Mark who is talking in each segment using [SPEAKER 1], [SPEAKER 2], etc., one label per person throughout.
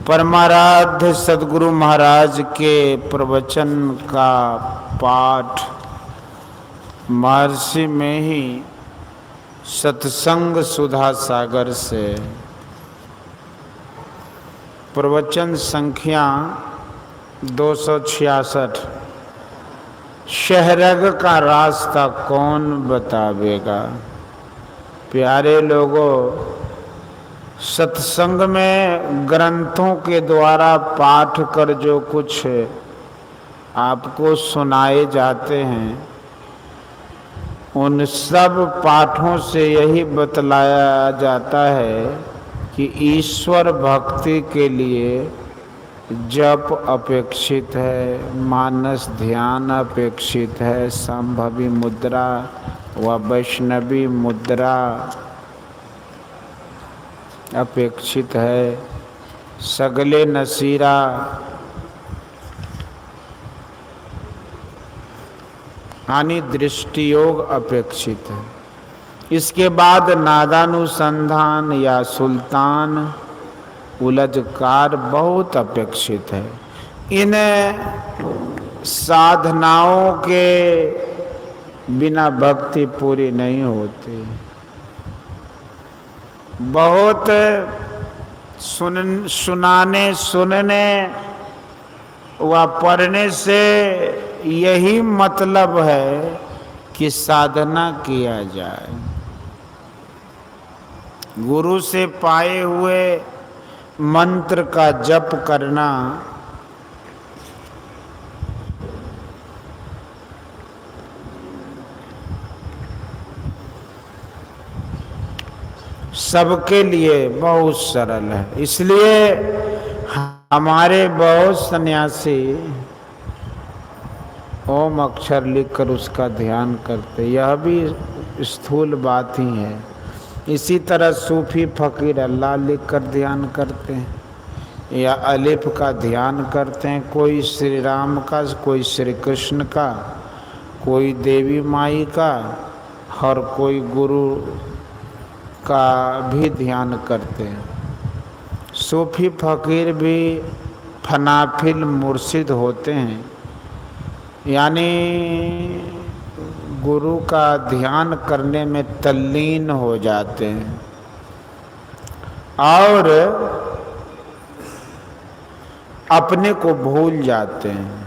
[SPEAKER 1] परमाराध्य सद्गुरु महाराज के प्रवचन का पाठ महर्षि में ही सत्संग सुधा सागर से प्रवचन संख्या 266। शहरग का रास्ता कौन बतावेगा। प्यारे लोगों, सत्संग में ग्रंथों के द्वारा पाठ कर जो कुछ आपको सुनाए जाते हैं, उन सब पाठों से यही बतलाया जाता है कि ईश्वर भक्ति के लिए जप अपेक्षित है, मानस ध्यान अपेक्षित है, संभवी मुद्रा व वैष्णवी मुद्रा अपेक्षित है, सगले नसीरा यानी दृष्टि योग अपेक्षित है। इसके बाद नादानुसंधान या सुल्तान उलझकार बहुत अपेक्षित है। इन साधनाओं के बिना भक्ति पूरी नहीं होती। बहुत सुनने व पढ़ने से यही मतलब है कि साधना किया जाए। गुरु से पाए हुए मंत्र का जप करना सबके लिए बहुत सरल है। इसलिए हमारे बहुत सन्यासी ओम अक्षर लिखकर उसका ध्यान करते, यह भी स्थूल बात ही है। इसी तरह सूफी फकीर अल्लाह लिखकर ध्यान करते हैं या अलिफ का ध्यान करते हैं। कोई श्री राम का, कोई श्री कृष्ण का, कोई देवी माई का और कोई गुरु का भी ध्यान करते हैं। सूफी फकीर भी फनाफिल मुर्शिद होते हैं, यानी गुरु का ध्यान करने में तल्लीन हो जाते हैं और अपने को भूल जाते हैं।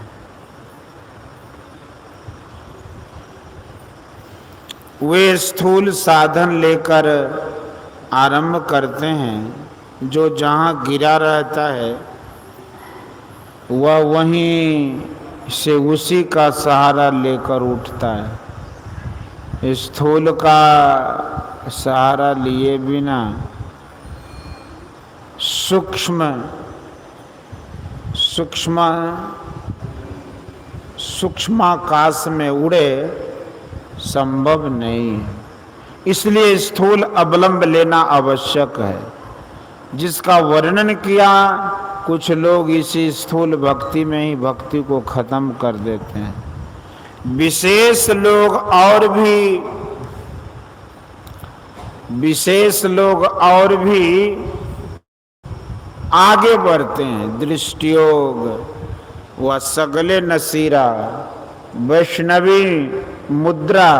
[SPEAKER 1] वे स्थूल साधन लेकर आरंभ करते हैं। जो जहाँ गिरा रहता है वह वहीं से उसी का सहारा लेकर उठता है। स्थूल का सहारा लिए बिना सूक्ष्माकाश में उड़े संभव नहीं है। इसलिए स्थूल अवलंब लेना आवश्यक है, जिसका वर्णन किया। कुछ लोग इसी स्थूल भक्ति में ही भक्ति को खत्म कर देते हैं। विशेष लोग और भी आगे बढ़ते हैं। दृष्टियोग व सगले नसीरा, वैष्णवी मुद्रा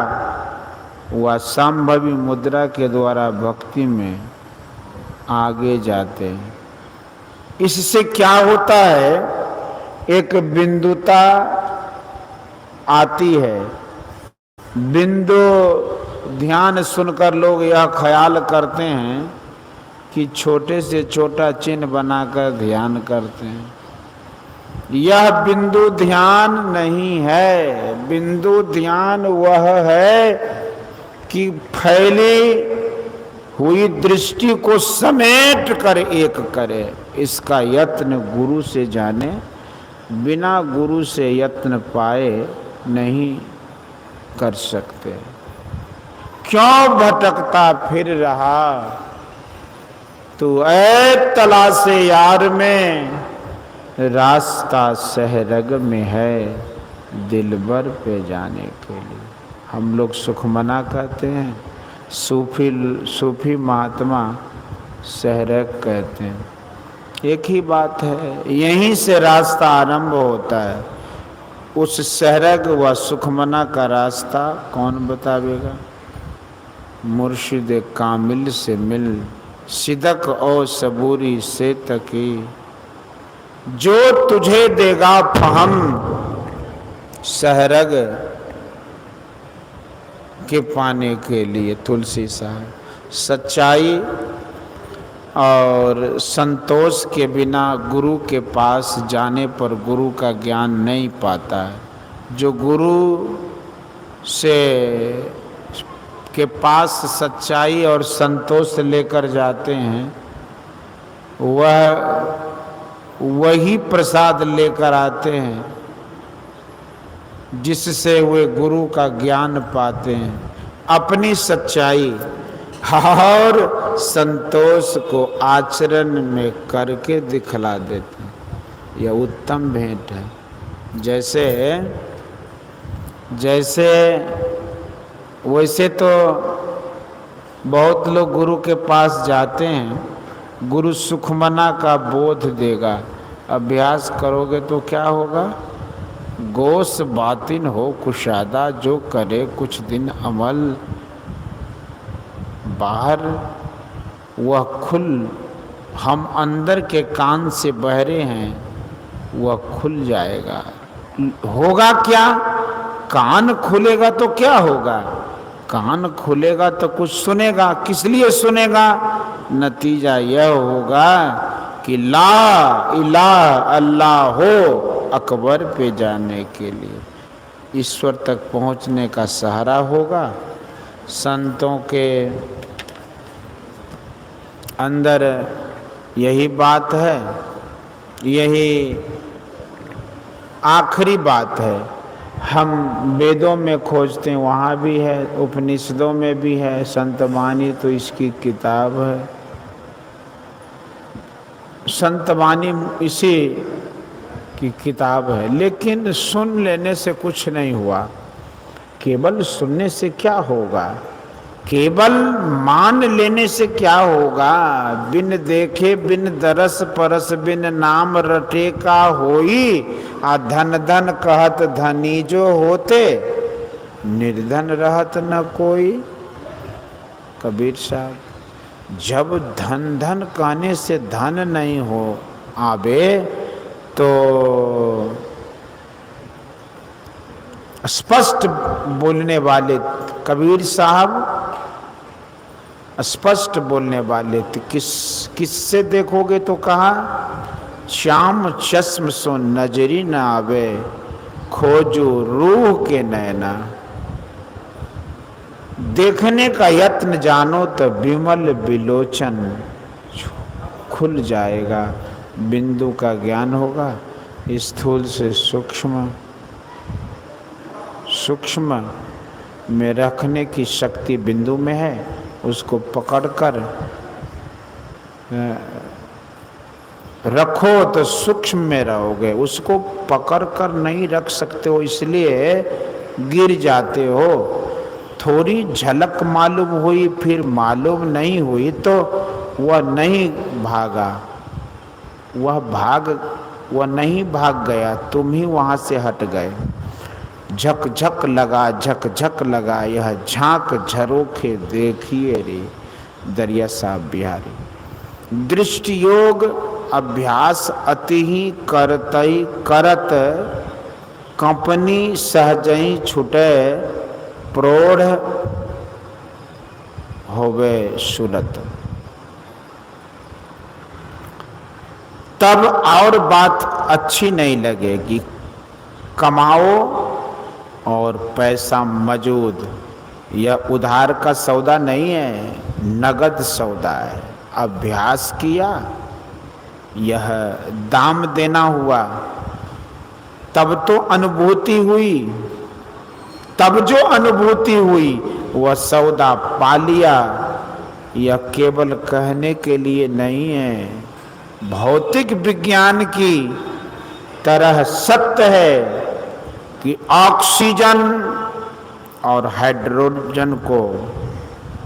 [SPEAKER 1] व संभवी मुद्रा के द्वारा भक्ति में आगे जाते हैं। इससे क्या होता है, एक बिंदुता आती है। बिंदु ध्यान सुनकर लोग यह ख्याल करते हैं कि छोटे से छोटा चिन्ह बनाकर ध्यान करते हैं। यह बिंदु ध्यान नहीं है। बिंदु ध्यान वह है कि फैली हुई दृष्टि को समेट कर एक करे। इसका यत्न गुरु से जाने, बिना गुरु से यत्न पाए नहीं कर सकते। क्यों भटकता फिर रहा तू ऐ तलाशे यार में, रास्ता शहरग में है दिलबर पे जाने के लिए। हम लोग सुखमना कहते हैं, सूफी महात्मा सहरग कहते हैं। एक ही बात है, यहीं से रास्ता आरंभ होता है। उस सहरग व सुखमना का रास्ता कौन बतावेगा? मुर्शिद कामिल से मिल, सिदक और सबूरी से तकी, जो तुझे देगा फहम सहरग के पाने के लिए। तुलसी साहब, सच्चाई और संतोष के बिना गुरु के पास जाने पर गुरु का ज्ञान नहीं पाता है। जो गुरु से के पास सच्चाई और संतोष लेकर जाते हैं, वही प्रसाद लेकर आते हैं जिससे वे गुरु का ज्ञान पाते हैं। अपनी सच्चाई और संतोष को आचरण में करके दिखला देते हैं। यह उत्तम भेंट है। वैसे तो बहुत लोग गुरु के पास जाते हैं, गुरु सुखमना का बोध देगा, अभ्यास करोगे तो क्या होगा? गोश बातिन हो कुशादा, जो करे कुछ दिन अमल, बाहर वह खुल, हम अंदर के कान से बहरे हैं, वह खुल जाएगा। होगा क्या? कान खुलेगा तो क्या होगा? कान खुलेगा तो कुछ सुनेगा। किस लिए सुनेगा? नतीजा यह होगा कि ला इलाहा अल्लाह हो अकबर पे जाने के लिए, ईश्वर तक पहुंचने का सहारा होगा। संतों के अंदर यही बात है, यही आखिरी बात है। हम वेदों में खोजते हैं, वहाँ भी है, उपनिषदों में भी है, संत वाणी तो इसकी किताब है। संत वाणी इसी की किताब है। लेकिन सुन लेने से कुछ नहीं हुआ। केवल सुनने से क्या होगा? केवल मान लेने से क्या होगा? बिन देखे बिन दरस परस बिन नाम रटे का होई, आ धन धन कहत धनी जो होते, निर्धन रहत न कोई। कबीर साहब, जब धन धन कहने से धन नहीं हो आवे तो स्पष्ट बोलने वाले कबीर साहब स्पष्ट बोलने वाले थे। किससे देखोगे तो कहा, श्याम चश्म सो नजरी न आवे, खोजो रूह के नैना। देखने का यत्न जानो तो विमल विलोचन खुल जाएगा, बिंदु का ज्ञान होगा। स्थूल से सूक्ष्म, सूक्ष्म में रखने की शक्ति बिंदु में है, उसको पकड़कर रखो तो सूक्ष्म में रहोगे। उसको पकड़कर नहीं रख सकते हो, इसलिए गिर जाते हो। थोड़ी झलक मालूम हुई, फिर मालूम नहीं हुई तो वह नहीं भागा, वह नहीं भाग गया, तुम ही वहाँ से हट गए। झक झक लगा, झक झक लगा, यह झांक झरोखे देखिए रे दरिया साहब बिहारी। दृष्टि योग अभ्यास अति ही करतई करत, कंपनी सहजई छुटे, प्रौढ़ होवे सुरत। तब और बात अच्छी नहीं लगेगी। कमाओ और पैसा मौजूद, यह उधार का सौदा नहीं है, नगद सौदा है। अभ्यास किया, यह दाम देना हुआ, तब तो अनुभूति हुई, तब जो अनुभूति हुई वह सौदा पा लिया। यह केवल कहने के लिए नहीं है, भौतिक विज्ञान की तरह सत्य है कि ऑक्सीजन और हाइड्रोजन को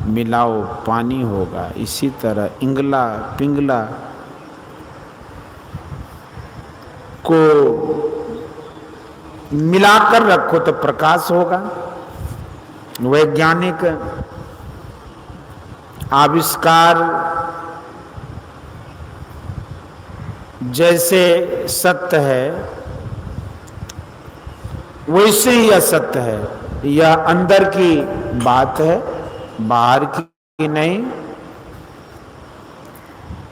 [SPEAKER 1] मिलाओ पानी होगा। इसी तरह इंगला पिंगला को मिलाकर रखो तो प्रकाश होगा। वैज्ञानिक आविष्कार जैसे सत्य है वैसे ही असत्य है। यह अंदर की बात है, बाहर की नहीं।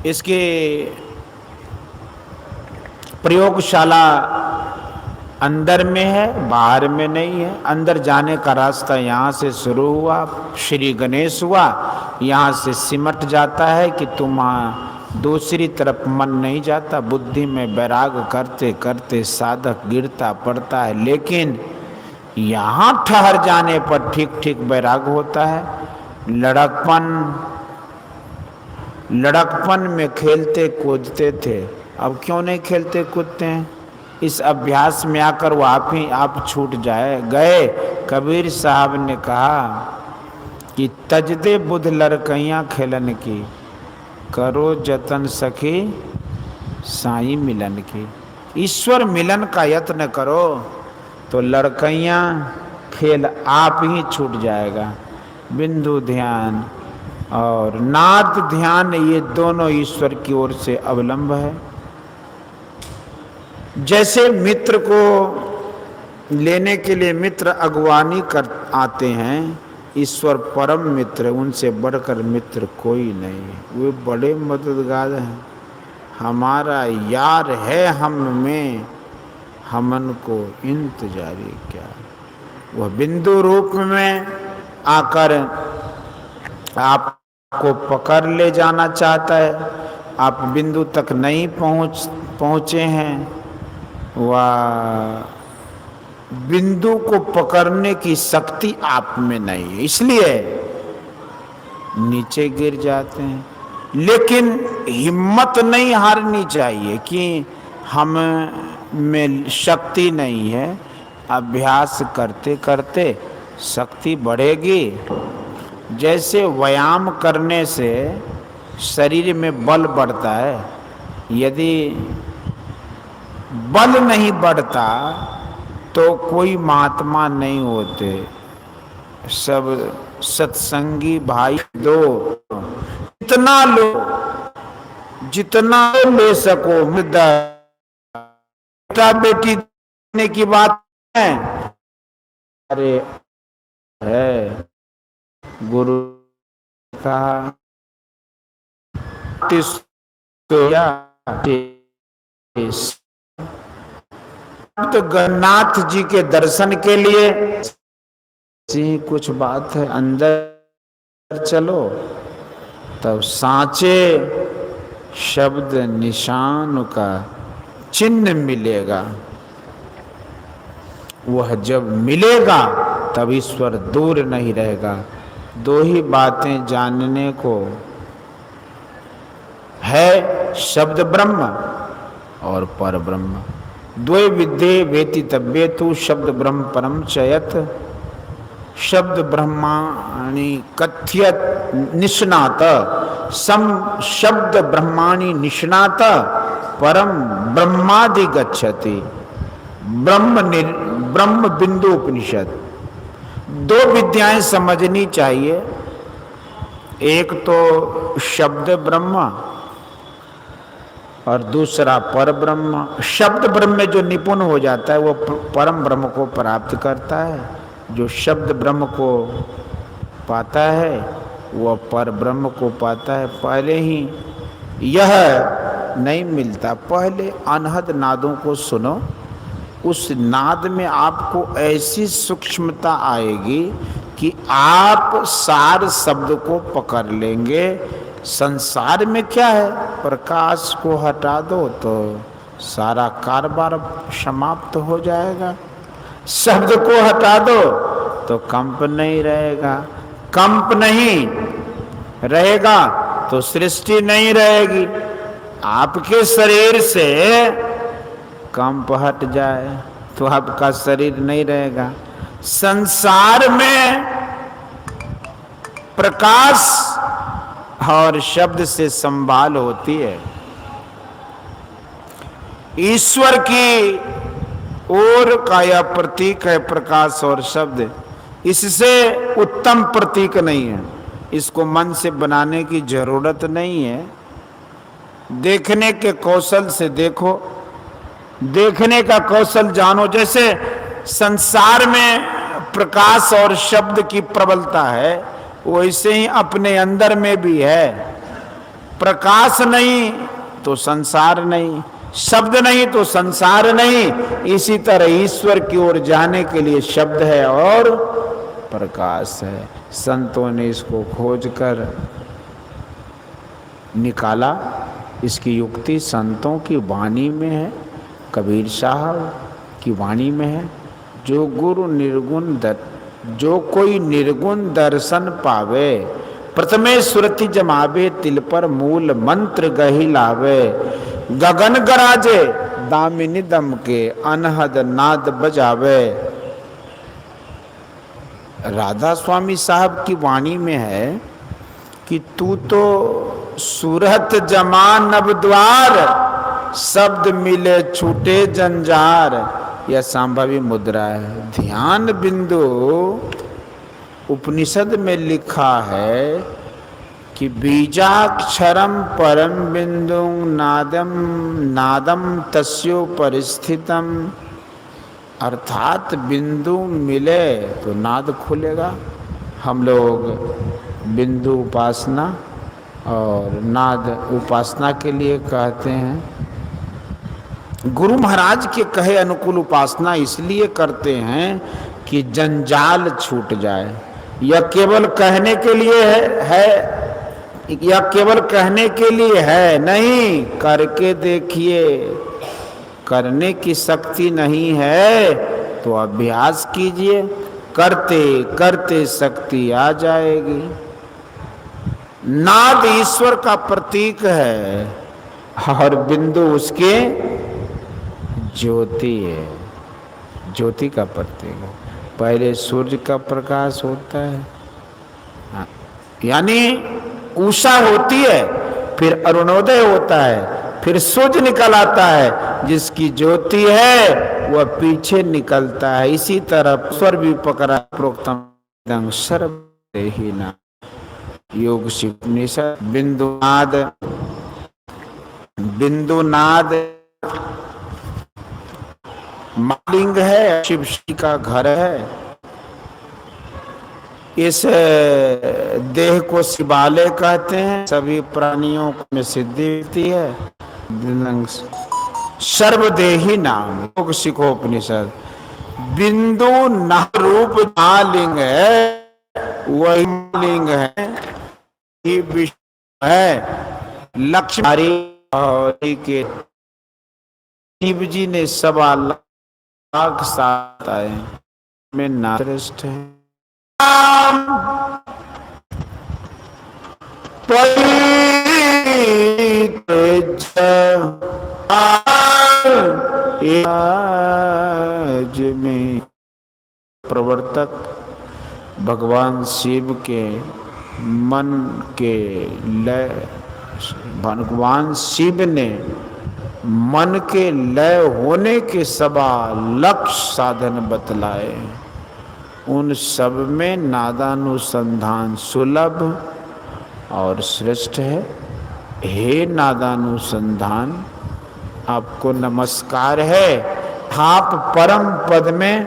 [SPEAKER 1] इसकी प्रयोगशाला अंदर में है, बाहर में नहीं है। अंदर जाने का रास्ता यहाँ से शुरू हुआ, श्री गणेश हुआ, यहाँ से सिमट जाता है कि तुम दूसरी तरफ मन नहीं जाता। बुद्धि में वैराग करते करते साधक गिरता पड़ता है, लेकिन यहाँ ठहर जाने पर ठीक ठीक वैराग होता है। लड़कपन में खेलते कूदते थे, अब क्यों नहीं खेलते कूदते हैं? इस अभ्यास में आकर वो आप छूट गए। कबीर साहब ने कहा कि तजदे बुध लड़कैयाँ खेलन की, करो जतन सखी साईं मिलन की। ईश्वर मिलन का यत्न करो तो लड़कैयाँ खेल आप ही छूट जाएगा। बिंदु ध्यान और नाद ध्यान, ये दोनों ईश्वर की ओर से अवलंब है। जैसे मित्र को लेने के लिए मित्र अगवानी कर आते हैं, ईश्वर परम मित्र, उनसे बढ़कर मित्र कोई नहीं। वे बड़े मददगार हैं। हमारा यार है हम में, हमन को इंतजारी क्या। वह बिंदु रूप में आकर आपको पकड़ ले जाना चाहता है। आप बिंदु तक नहीं पहुँचे हैं, वह बिंदु को पकड़ने की शक्ति आप में नहीं है, इसलिए नीचे गिर जाते हैं। लेकिन हिम्मत नहीं हारनी चाहिए कि हम में शक्ति नहीं है। अभ्यास करते करते शक्ति बढ़ेगी। जैसे व्यायाम करने से शरीर में बल बढ़ता है, यदि बल नहीं बढ़ता तो कोई महात्मा नहीं होते। सब सत्संगी भाई दो, जितना ले सको। बेटा बेटी देने की बात है, अरे है गुरु का तो गणनाथ जी के दर्शन के लिए कुछ बात है। अंदर चलो तब सांचे शब्द निशान का चिन्ह मिलेगा। वह जब मिलेगा तब ईश्वर दूर नहीं रहेगा। दो ही बातें जानने को है, शब्द ब्रह्म और पर ब्रह्म। द्वै विद्ये वेति तब्येतु शब्द ब्रह्म परम चयत। शब्द ब्रह्माणि कथ्यत निष्णात, सम शब्द ब्रह्माणि निष्णात परम ब्रह्मादि गच्छति। ब्रह्म बिंदु उपनिषद। दो विद्याएं समझनी चाहिए, एक तो शब्द ब्रह्म और दूसरा पर ब्रह्म। शब्द ब्रह्म में जो निपुण हो जाता है वो परम ब्रह्म को प्राप्त करता है। जो शब्द ब्रह्म को पाता है वह पर ब्रह्म को पाता है। पहले ही यह नहीं मिलता, पहले अनहद नादों को सुनो। उस नाद में आपको ऐसी सूक्ष्मता आएगी कि आप सार शब्द को पकड़ लेंगे। संसार में क्या है, प्रकाश को हटा दो तो सारा कारोबार समाप्त हो जाएगा। शब्द को हटा दो तो कंप नहीं रहेगा, कंप नहीं रहेगा तो सृष्टि नहीं रहेगी। आपके शरीर से कंप हट जाए तो आपका शरीर नहीं रहेगा। संसार में प्रकाश और शब्द से संभाल होती है। ईश्वर की ओर का यह प्रतीक है प्रकाश और शब्द, इससे उत्तम प्रतीक नहीं है। इसको मन से बनाने की जरूरत नहीं है। देखने के कौशल से देखो, देखने का कौशल जानो। जैसे संसार में प्रकाश और शब्द की प्रबलता है, वैसे ही अपने अंदर में भी है। प्रकाश नहीं तो संसार नहीं, शब्द नहीं तो संसार नहीं। इसी तरह ईश्वर की ओर जाने के लिए शब्द है और प्रकाश है। संतों ने इसको खोजकर निकाला। इसकी युक्ति संतों की वाणी में है, कबीर साहब की वाणी में है। जो कोई निर्गुण दर्शन पावे, प्रथमे सुरति जमावे, तिल पर मूल मंत्र गही लावे। गगन गराजे दामिनी दम के, अनहद नाद बजावे। राधा स्वामी साहब की वाणी में है कि तू तो सूरत जमा नव द्वार, शब्द मिले छूटे जंजार। यह संभावी मुद्रा है। ध्यान बिंदु उपनिषद में लिखा है कि बीजाक्षरम परम बिंदु नादम नादम तस्यो परिस्थितम, अर्थात बिंदु मिले तो नाद खुलेगा। हम लोग बिंदु उपासना और नाद उपासना के लिए कहते हैं। गुरु महाराज के कहे अनुकूल उपासना इसलिए करते हैं कि जंजाल छूट जाए। यह केवल कहने के लिए है, यह केवल कहने के लिए है नहीं, करके देखिए। करने की शक्ति नहीं है तो अभ्यास कीजिए, करते करते शक्ति आ जाएगी। नाद ईश्वर का प्रतीक है और बिंदु उसके ज्योति है, ज्योति का प्रतीक है। पहले सूर्य का प्रकाश होता है, यानी उषा होती है, फिर अरुणोदय होता है, फिर सूर्य निकल आता है। जिसकी ज्योति है वह पीछे निकलता है। इसी तरह स्वर भी पकड़ा प्रोक्तम सर्वदेहिना योग शिवनिषद। बिंदुनाद, बिंदुनाद मालिंग है, शिव जी का घर है। इस देह को शिवालय कहते हैं। सभी प्राणियों में सिद्धि मिलती है। सर्वदेही नाम योग शिखोपनिषद। बिंदु न रूप लिंग है, वही लिंग है, विष्णु है। लक्ष्मी के शिव जी ने 1.25 लाख साथ आए में नाश्रेष्ठ है। आज में प्रवर्तक भगवान शिव के मन के लय, भगवान शिव ने मन के लय होने के 1.25 लाख साधन बतलाए। उन सब में नादानुसंधान सुलभ और श्रेष्ठ है। हे नादानुसंधान, आपको नमस्कार है। आप परम पद में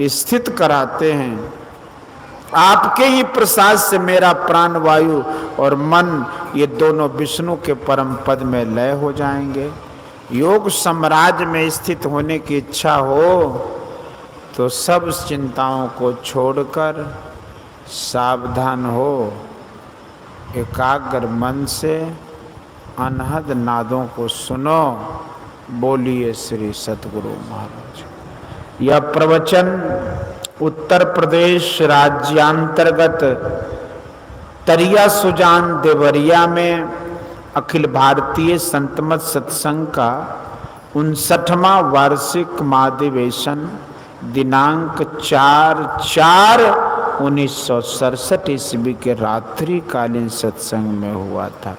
[SPEAKER 1] स्थित कराते हैं। आपके ही प्रसाद से मेरा प्राण वायु और मन, ये दोनों विष्णु के परम पद में लय हो जाएंगे। योग साम्राज्य में स्थित होने की इच्छा हो तो सब चिंताओं को छोड़कर सावधान हो, एकाग्र मन से अनहद नादों को सुनो। बोलिए श्री सतगुरु महाराज। यह प्रवचन उत्तर प्रदेश राज्यांतर्गत तरिया सुजान देवरिया में अखिल भारतीय संतमत सत्संग का 59वां वार्षिक महाधिवेशन दिनांक 4/4 1967 ईस्वी के रात्रिकालीन सत्संग में हुआ था।